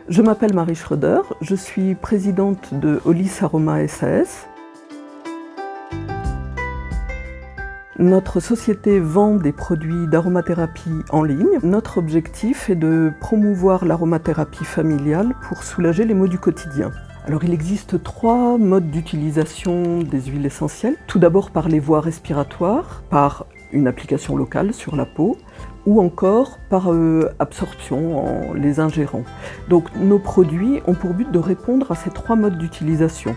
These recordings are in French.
Je m'appelle Marie Schroeder, je suis présidente de Hollis Aroma SAS. Notre société vend des produits d'aromathérapie en ligne. Notre objectif est de promouvoir l'aromathérapie familiale pour soulager les maux du quotidien. Alors il existe 3 modes d'utilisation des huiles essentielles. Tout d'abord par les voies respiratoires, par une application locale sur la peau, ou encore par absorption en les ingérant. Donc nos produits ont pour but de répondre à ces 3 modes d'utilisation.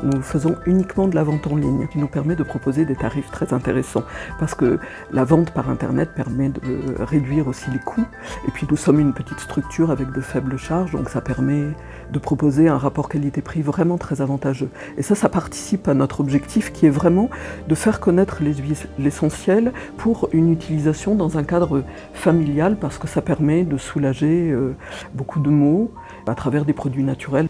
Nous faisons uniquement de la vente en ligne, qui nous permet de proposer des tarifs très intéressants, parce que la vente par Internet permet de réduire aussi les coûts, et puis nous sommes une petite structure avec de faibles charges, donc ça permet de proposer un rapport qualité-prix vraiment très avantageux. Et ça participe à notre objectif, qui est vraiment de faire connaître les huiles essentielles pour une utilisation dans un cadre familial, parce que ça permet de soulager beaucoup de maux à travers des produits naturels.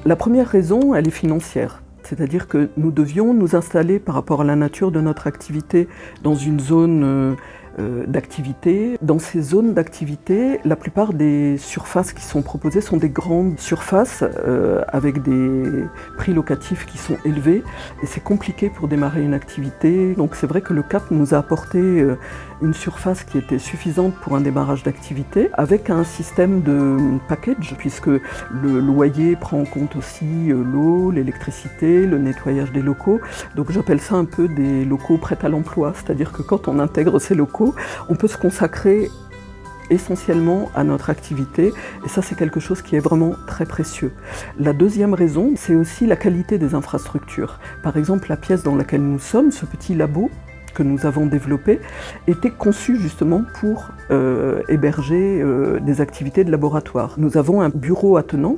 La première raison, elle est financière. C'est-à-dire que nous devions nous installer par rapport à la nature de notre activité dans une zone d'activité. Dans ces zones d'activité, la plupart des surfaces qui sont proposées sont des grandes surfaces avec des prix locatifs qui sont élevés et c'est compliqué pour démarrer une activité. Donc c'est vrai que le CAP nous a apporté une surface qui était suffisante pour un démarrage d'activité avec un système de package puisque le loyer prend en compte aussi l'eau, l'électricité, le nettoyage des locaux. Donc j'appelle ça un peu des locaux prêts à l'emploi, c'est-à-dire que quand on intègre ces locaux, on peut se consacrer essentiellement à notre activité et ça c'est quelque chose qui est vraiment très précieux. La deuxième raison, c'est aussi la qualité des infrastructures. Par exemple, la pièce dans laquelle nous sommes, ce petit labo que nous avons développé, était conçu justement pour héberger des activités de laboratoire. Nous avons un bureau attenant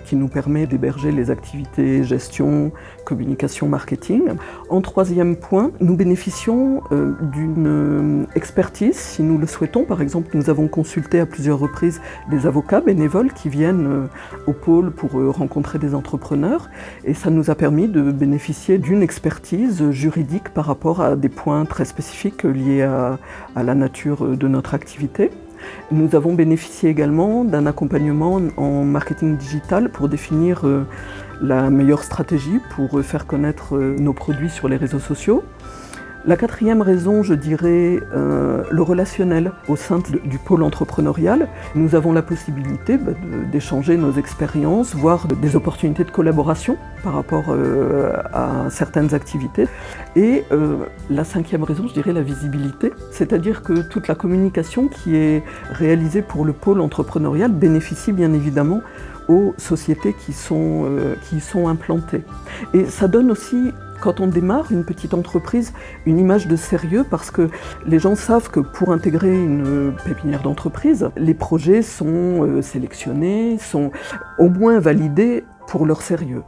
qui nous permet d'héberger les activités gestion, communication, marketing. En troisième point, nous bénéficions d'une expertise, si nous le souhaitons. Par exemple, nous avons consulté à plusieurs reprises des avocats bénévoles qui viennent au pôle pour rencontrer des entrepreneurs et ça nous a permis de bénéficier d'une expertise juridique par rapport à des points très spécifiques liés à la nature de notre activité. Nous avons bénéficié également d'un accompagnement en marketing digital pour définir la meilleure stratégie pour faire connaître nos produits sur les réseaux sociaux. La quatrième raison, je dirais, le relationnel au sein du pôle entrepreneurial. Nous avons la possibilité d'échanger nos expériences, voire des opportunités de collaboration par rapport à certaines activités. Et la cinquième raison, je dirais la visibilité, c'est-à-dire que toute la communication qui est réalisée pour le pôle entrepreneurial bénéficie bien évidemment aux sociétés qui y sont implantées. Et ça donne aussi, quand on démarre une petite entreprise, une image de sérieux parce que les gens savent que pour intégrer une pépinière d'entreprise, les projets sont sélectionnés, sont au moins validés pour leur sérieux.